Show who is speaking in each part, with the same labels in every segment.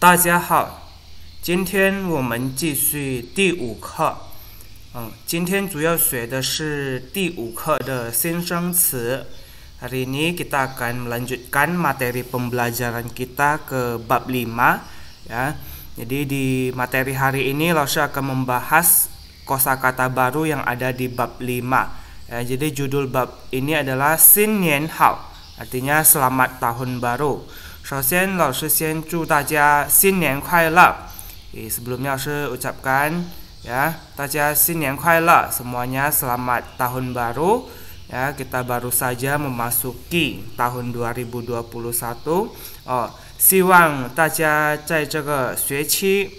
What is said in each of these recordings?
Speaker 1: 大家好，今天我们继续第5课。今天主要学的是第5课的新生词。Hari ini kita akan melanjutkan materi pembelajaran kita ke bab 5 ya. Jadi di materi hari ini Laoshi akan membahas kosakata baru yang ada di bab 5. Ya, jadi judul bab ini adalah Xin Nian Hao, artinya selamat tahun baru. 首先，老师先祝大家新年快乐。Sebelumnya 老师 ucapkan ya, 大家新年快乐, semuanya selamat tahun baru. Ya, kita baru saja memasuki tahun 2021. 希望大家在这个学期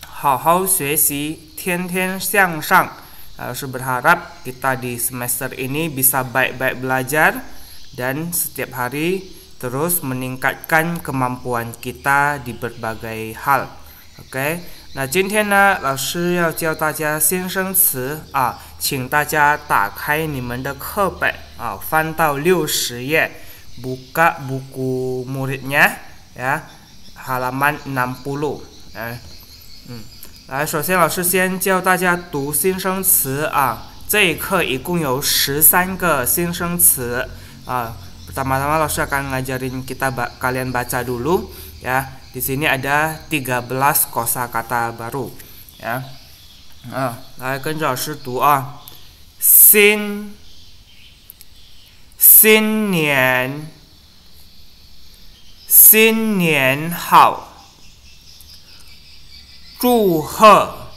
Speaker 1: 好好学习，天天向上. 老师 berharap kita di semester ini bisa baik-baik belajar dan setiap hari terus meningkatkan kemampuan kita di berbagai hal. OK， 那今天呢，老师要教大家新生词啊，请大家打开你们的课本啊，翻到60页 buka buku muridnya ya, halaman 60。来，首先老师先教大家读新生词啊，这一课一共有13个新生词啊。Pertama-tama Laoshi akan ngajarin kalian baca dulu ya. Di sini ada 13 kosakata baru ya. 来跟着老师读啊。新年好，祝贺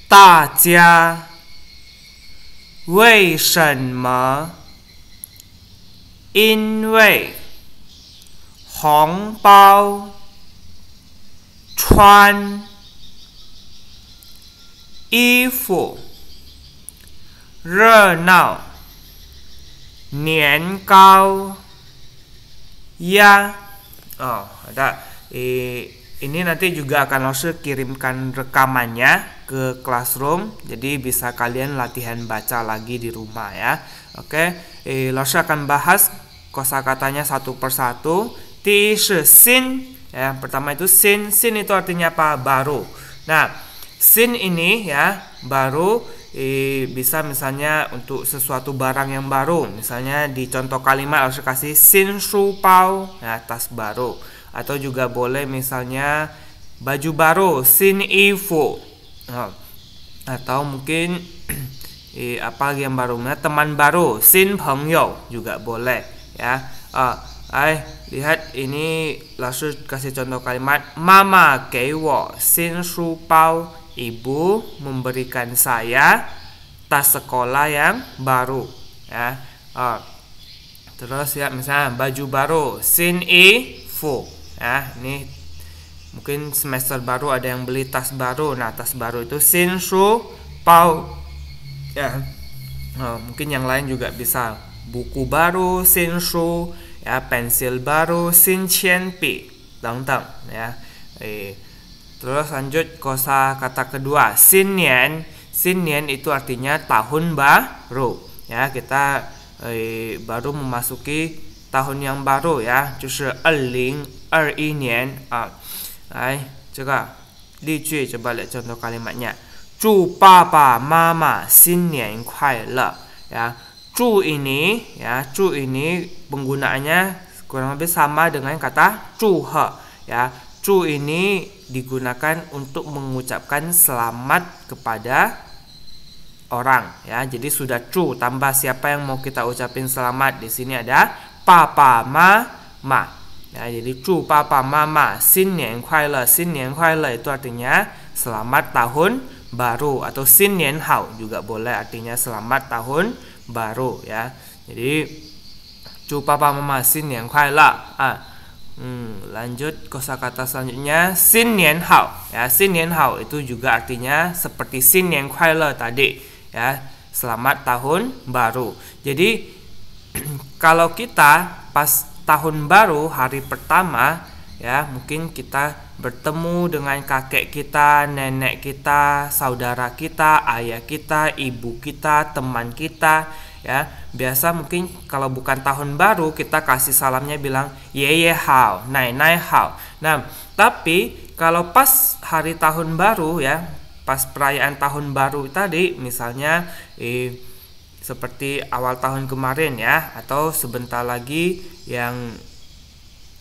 Speaker 1: 大家。为什么？因为红包穿衣服热闹，年糕呀。ada. Ini nanti juga akan Laoshi kirimkan rekamannya ke classroom, jadi bisa kalian latihan baca lagi di rumah ya. Oke, Laoshi akan bahas kosakatanya satu persatu. Di sin ya, pertama itu sin itu artinya apa? Baru. Nah, sin ini ya baru, bisa misalnya untuk sesuatu barang yang baru. Misalnya di contoh kalimat Laoshi kasih sin shu pao ya, tas baru. Atau juga boleh misalnya baju baru, sin ifu. Atau mungkin apa lagi yang baru? Teman baru, sin pengyou juga boleh ya. Lihat ini Laoshi kasih contoh kalimat. Mama geiwo sin shu pao. Ibu memberikan saya tas sekolah yang baru ya. Terus ya misalnya baju baru, sin ifu ya. Ini mungkin semester baru ada yang beli tas baru. Nah, tas baru itu sin shu pao ya. Mungkin yang lain juga bisa buku baru, sin shu ya, pensil baru, sin qian pi,等等 ya. Terus lanjut kosakata kedua, xin nian. Xin nian itu artinya tahun baru ya. Kita baru memasuki tahun yang baru ya, 就是2021年啊。来，这个例句 coba lihat contoh kalimatnya. 祝爸爸妈妈新年快乐 ya. 祝 ini ya, 祝 ini penggunaannya kurang lebih sama dengan kata 祝贺 ya. 祝 ini digunakan untuk mengucapkan selamat kepada orang ya. Jadi sudah 祝 tambah siapa yang mau kita ucapin selamat. Di sini ada papa mama ya. Jadi 祝 papa mama 新年快乐. 新年快乐 itu artinya selamat tahun baru, atau 新年好 juga boleh artinya selamat tahun baru ya. Jadi 祝 papa mama 新年快乐 lanjut kosakata selanjutnya, 新年好 ya. 新年好 itu juga artinya seperti 新年快乐 tadi ya, selamat tahun baru. Jadi kalau kita pas tahun baru hari pertama ya, mungkin kita bertemu dengan kakek kita, nenek kita, saudara kita, ayah kita, ibu kita, teman kita ya. Biasa mungkin kalau bukan tahun baru kita kasih salamnya bilang ye ye hao, nai nai hao. Nah, tapi kalau pas hari tahun baru ya, pas perayaan tahun baru tadi, misalnya seperti awal tahun kemarin ya, atau sebentar lagi yang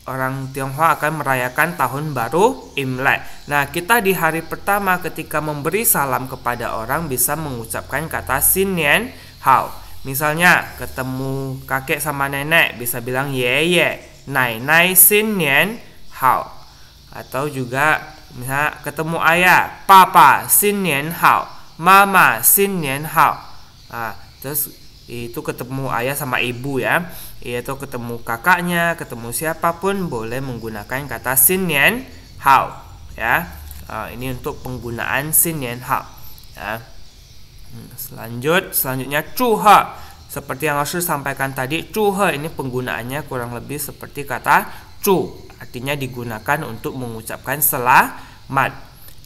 Speaker 1: orang Tionghoa akan merayakan tahun baru Imlek. Nah, kita di hari pertama ketika memberi salam kepada orang bisa mengucapkan kata Xin Nian Hao. Misalnya ketemu kakek sama nenek bisa bilang ye ye, nai nai Xin Nian Hao. Atau juga misalnya ketemu ayah, papa Xin Nian Hao, mama Xin Nian Hao. Nah, terus itu ketemu ayah sama ibu ya, atau ketemu kakaknya, ketemu siapapun boleh menggunakan kata Xin Nian Hao ya. Ini untuk penggunaan Xin Nian Hao ya. Selanjutnya Zhuhe. Seperti yang Laoshi sampaikan tadi, Zhuhe ini penggunaannya kurang lebih seperti kata Zhu, artinya digunakan untuk mengucapkan selamat.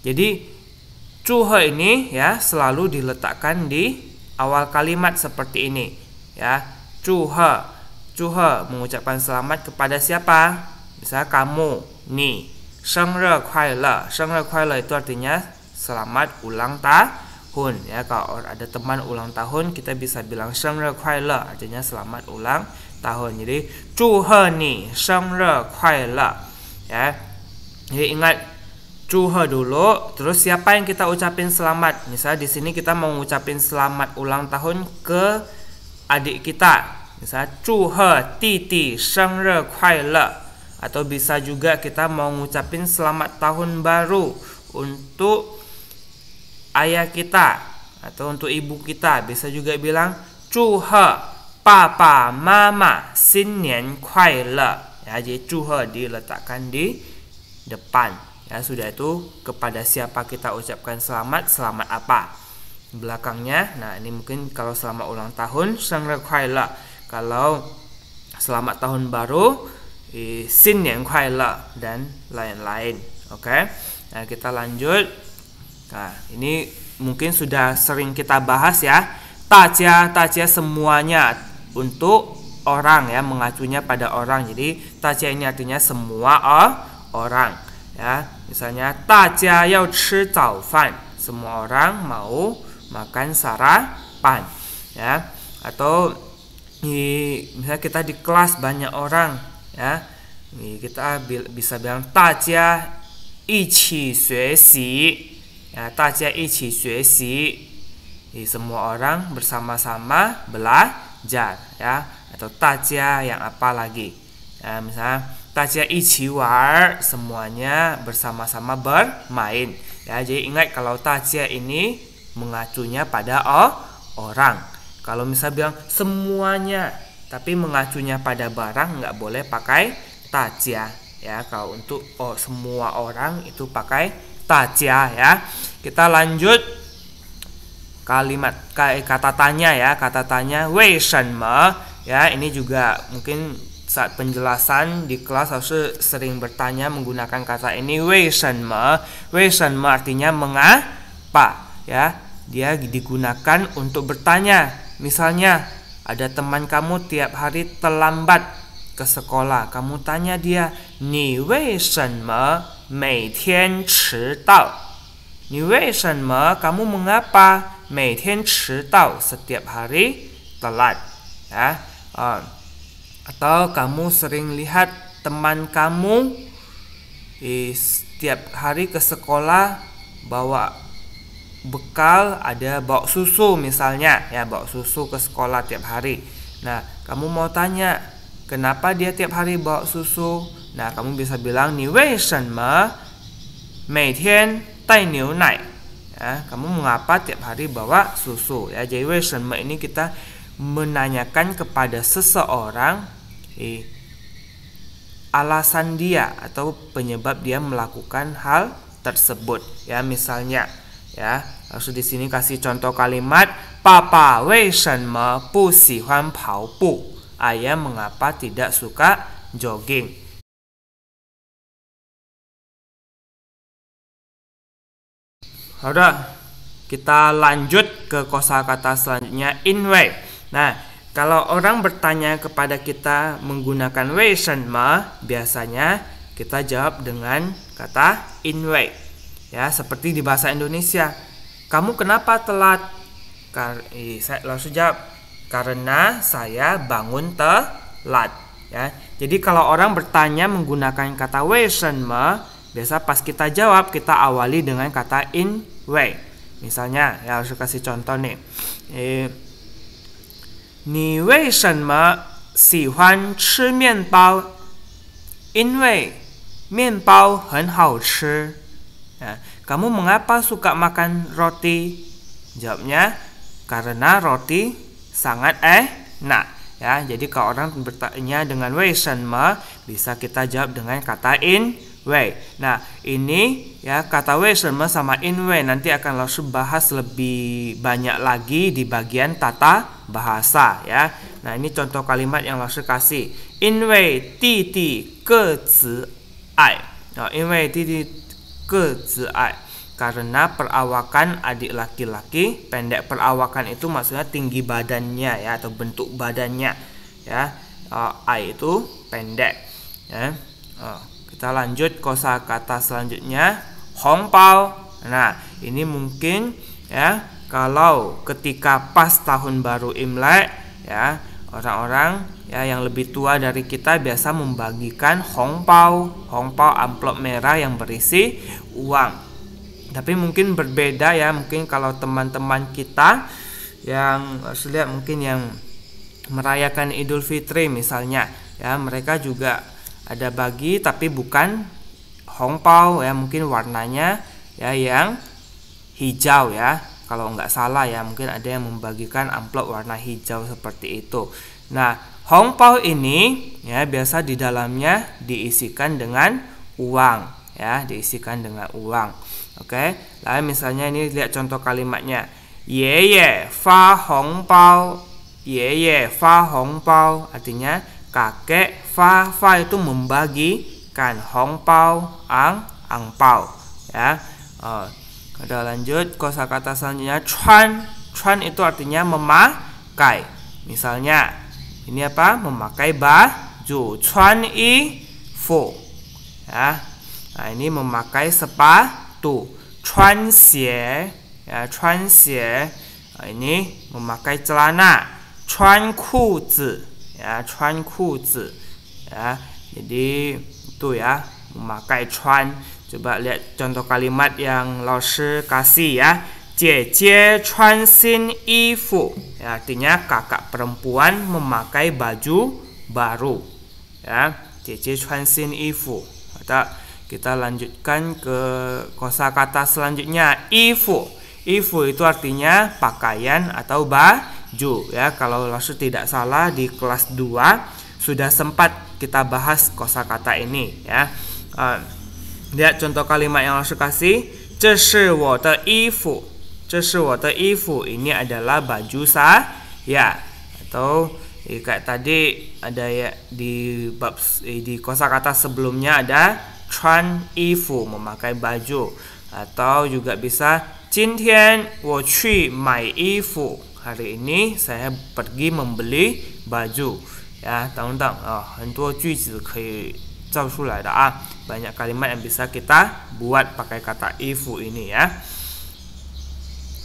Speaker 1: Jadi Zhuhe ini ya selalu diletakkan di awal kalimat seperti ini ya. Zhuhe mengucapkan selamat kepada siapa? Misalnya kamu, ni, Shengre Kuai-le. Shengre Kuai-le itu artinya selamat ulang tahun ya. Kalau ada teman ulang tahun kita bisa bilang Shengre Kuai-le, artinya selamat ulang tahun. Jadi Zhuhe ni Shengre Kuai-le ya. Jadi ingat Zhuhe dulu, terus siapa yang kita ucapin selamat? Misalnya di sini kita mau ngucapin selamat ulang tahun ke adik kita. Misalnya Zhuhe Titi Shengre Kuai-le. Atau bisa juga kita mau ngucapin selamat tahun baru untuk ayah kita atau untuk ibu kita. Bisa juga bilang Zhuhe Papa Mama Xin Nian Kuai-le ya. Jadi Zhuhe diletakkan di depan ya. Sudah itu kepada siapa kita ucapkan selamat apa belakangnya. Nah, ini mungkin kalau selamat ulang tahun Shengre Kuai-le. Kalau selamat tahun baru Xin Nian Kuai-le dan lain-lain. Oke. Nah, kita lanjut. Nah, ini mungkin sudah sering kita bahas ya. Tajia semuanya untuk orang ya, mengacunya pada orang. Jadi tajia ini artinya semua orang ya. Misalnya tajia yao chi zao fan, semua orang mau makan sarapan ya. Atau misalnya kita di kelas banyak orang ya, kita bisa bilang tajia iqi xuexi ya, tajia iqi xuexi, semua orang bersama-sama belajar ya. Atau tajia yang apa lagi ya, misalnya tajia iqi war, semuanya bersama-sama bermain ya. Jadi ingat kalau tajia ini mengacunya pada orang. Kalau misalnya bilang semuanya tapi mengacunya pada barang, nggak boleh pakai tajia ya. Kalau untuk semua orang itu pakai tajia ya. Kita lanjut kalimat kata tanya ya. Kata tanya wei shenme ya. Ini juga mungkin saat penjelasan di kelas harus sering bertanya menggunakan kata ini wei shenme. Wei shenme artinya mengapa ya. Dia digunakan untuk bertanya. Misalnya ada teman kamu tiap hari terlambat ke sekolah, kamu tanya dia, ni wei shenme mei tian chi dao? Ni wei shenme, kamu mengapa mei tian chi dao, setiap hari telat ya. Atau kamu sering lihat teman kamu setiap hari ke sekolah bawa bekal, ada bawa susu misalnya ya, bawa susu ke sekolah tiap hari. Nah, kamu mau tanya kenapa dia tiap hari bawa susu? Nah, kamu bisa bilang ni wei shenme mei tian dai niu nai ya, kamu mengapa tiap hari bawa susu ya. Jadi wei shenme ini kita menanyakan kepada seseorang alasan dia atau penyebab dia melakukan hal tersebut ya. Misalnya ya, langsung di sini kasih contoh kalimat Papa wei shenme bu xihuan pao bu. Ayah mengapa tidak suka jogging. Sudah, kita lanjut ke kosakata selanjutnya inwei. Nah, kalau orang bertanya kepada kita menggunakan 为什么, biasanya kita jawab dengan kata 因为. Ya, seperti di bahasa Indonesia. Kamu kenapa telat? Saya langsung jawab, karena saya bangun telat. Ya, jadi kalau orang bertanya menggunakan kata 为什么, biasa pas kita jawab kita awali dengan kata 因为. Misalnya, ya harus kasih contoh nih. 你为什么喜欢吃面包？因为面包很好吃. Ya, kamu mengapa suka makan roti? Jawabnya, karena roti sangat enak. Ya, jadi kalau orang bertanya dengan 为什么, bisa kita jawab dengan kata 因为. Nah, ini ya kata 为什么 sama 因为 nanti akan langsung bahas lebih banyak lagi di bagian tata bahasa ya. Nah, ini contoh kalimat yang langsung kasih. 因为弟弟个子矮. Nah, 因为弟弟个子矮. Karena perawakan adik laki-laki pendek. Perawakan itu maksudnya tinggi badannya ya, atau bentuk badannya ya. Ai itu pendek ya. Kita lanjut kosakata selanjutnya, hongbao. Nah, ini mungkin ya kalau ketika pas tahun baru Imlek ya, orang-orang ya yang lebih tua dari kita biasa membagikan hongbao. Hongbao amplop merah yang berisi uang. Tapi mungkin berbeda ya, mungkin kalau teman-teman kita yang lihat mungkin yang merayakan Idul Fitri misalnya ya, mereka juga ada bagi tapi bukan hongbao ya, mungkin warnanya ya yang hijau ya. Kalau nggak salah ya, mungkin ada yang membagikan amplop warna hijau seperti itu. Nah, hongbao ini ya biasa di dalamnya diisikan dengan uang ya, diisikan dengan uang. Oke, lalu misalnya ini lihat contoh kalimatnya. Yeye fa hongbao. Yeye fa hongbao artinya kakek. Fa itu membagikan, hongbao angpao ya. Udah lanjut kosakata selanjutnya, chuan. Chuan itu artinya memakai. Misalnya ini apa? Memakai baju. Chuan yi fu ya. Nah, ini memakai sepatu. Chuan xie ya, chuan xie. Ini memakai celana. Chuan kuzi ya, chuan kuzi ya. Jadi itu ya, memakai chuan. Coba lihat contoh kalimat yang laoshi kasih ya. Jie chuan xin yifu ya, artinya kakak perempuan memakai baju baru ya. Jie chuan xin yifu. Kita lanjutkan ke kosakata selanjutnya, ifu. Ifu itu artinya pakaian atau baju ya. Kalau langsung tidak salah di kelas 2 sudah sempat kita bahas kosakata ini ya. Lihat contoh kalimat yang langsung kasih, 这是我的衣服. 这是我的衣服. Ini adalah baju saya. Atau kayak tadi ada ya di bab di kosakata sebelumnya ada chuan yifu, memakai baju. Atau juga bisa 今天我去买衣服. Hari ini saya pergi membeli baju ya, tentang 很多句子可以造出来的啊. Banyak kalimat yang bisa kita buat pakai kata yifu ini ya.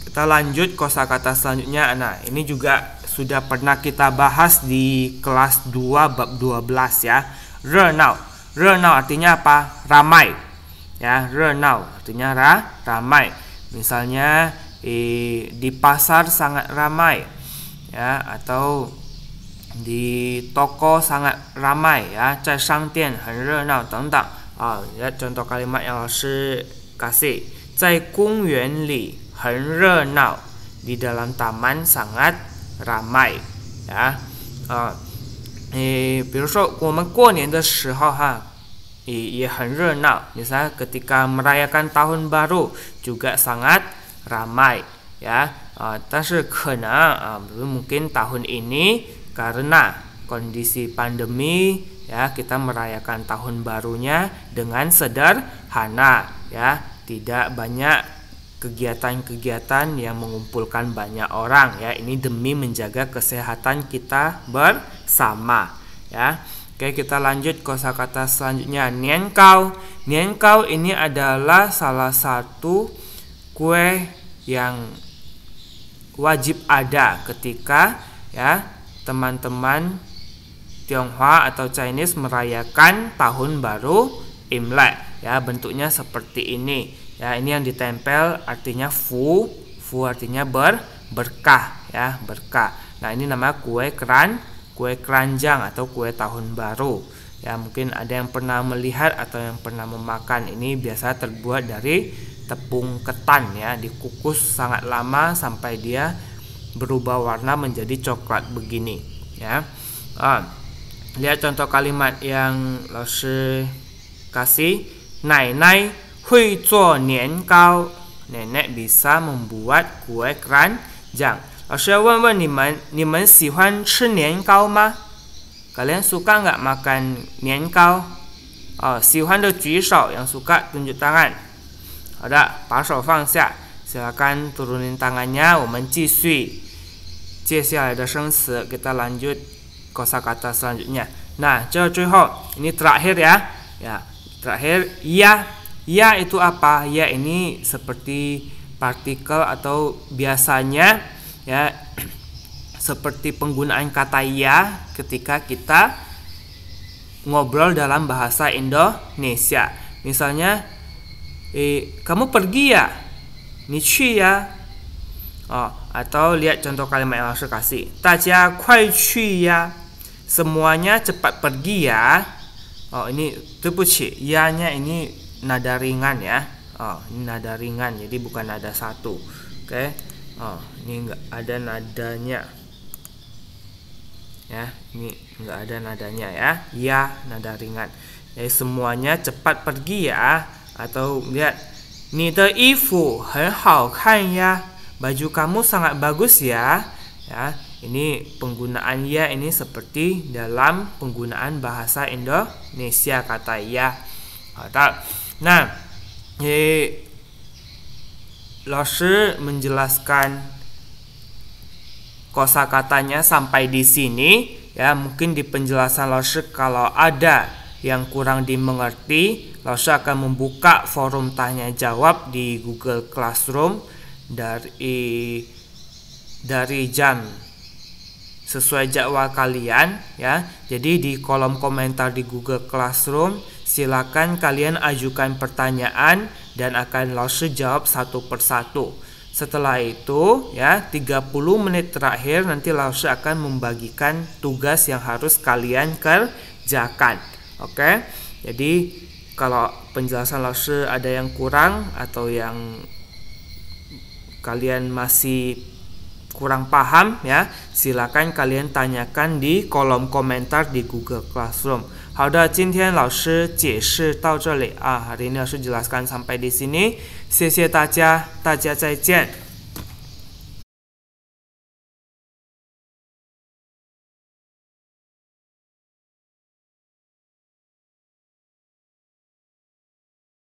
Speaker 1: Kita lanjut kosakata selanjutnya. Nah, ini juga sudah pernah kita bahas di kelas 2 bab 12 ya. Renao. Renao artinya apa? Ramai ya. Renao artinya ramai. Misalnya di pasar sangat ramai ya, atau di toko sangat ramai ya. 在商店很热闹等等. Ya, contoh kalimat yang laoshi kasih. 在公园里很热闹. Di dalam taman sangat ramai ya. 比如说我们过年的时候哈，也很热闹. Misalnya ketika merayakan tahun baru juga sangat ramai ya. 但是可能 mungkin tahun ini karena kondisi pandemi ya, kita merayakan tahun barunya dengan sederhana ya, tidak banyak kegiatan-kegiatan yang mengumpulkan banyak orang ya. Ini demi menjaga kesehatan kita bersama ya. Oke, kita lanjut kosakata selanjutnya, niankao. Niankao ini adalah salah satu kue yang wajib ada ketika ya teman-teman Tionghoa atau Chinese merayakan tahun baru Imlek ya. Bentuknya seperti ini ya. Ini yang ditempel artinya fu artinya berkah ya, berkah. Nah, ini namanya kue keranjang atau kue tahun baru ya. Mungkin ada yang pernah melihat atau yang pernah memakan. Ini biasa terbuat dari tepung ketan ya, dikukus sangat lama sampai dia berubah warna menjadi coklat begini ya. Lihat contoh kalimat yang Laoshi kasih. Nai hui zuo niankao. Nenek bisa membuat kue keranjang. Laoshi wen nimen sihuan chi niankao ma? Kalian suka nggak makan niankao? Sihuan de ju shou, yang suka tunjuk tangan. Ada,把手放下. Silakan turunin tangannya. 我们继续接下来的生词, kita lanjut kosakata selanjutnya. Nah, ini terakhir ya. Terakhir ya. Ya itu apa? Ya ini seperti partikel atau biasanya ya seperti penggunaan kata ya ketika kita ngobrol dalam bahasa Indonesia. Misalnya kamu pergi ya? Ni qu ya? Atau lihat contoh kalimat yang langsung kasih. 大家快去呀. Semuanya cepat pergi ya. Ini 对不起, ya-nya ini nada ringan ya. Ini nada ringan, jadi bukan nada satu. Oke. Ini enggak ada nadanya. Ya, ini enggak ada nadanya ya. Ya, nada ringan. Jadi semuanya cepat pergi ya. Atau lihat, 你的衣服很好看呀. Baju kamu sangat bagus ya. Ya, ini penggunaan ya ini seperti dalam penggunaan bahasa Indonesia kata ya. Nah, Laoshi menjelaskan kosakatanya sampai di sini ya. Mungkin di penjelasan Laoshi kalau ada yang kurang dimengerti, Laoshi akan membuka forum tanya jawab di Google Classroom dari jam sesuai jadwal kalian ya. Jadi di kolom komentar di Google Classroom silakan kalian ajukan pertanyaan dan akan Laoshi jawab satu persatu. Setelah itu ya 30 menit terakhir nanti Laoshi akan membagikan tugas yang harus kalian kerjakan. Oke. Jadi kalau penjelasan Laoshi ada yang kurang atau yang kalian masih kurang paham ya, silakan kalian tanyakan di kolom komentar di Google Classroom. 好的，今天老师解释到这里啊，hari ini Laoshi jelaskan sampai di sini. 谢谢大家，大家再见。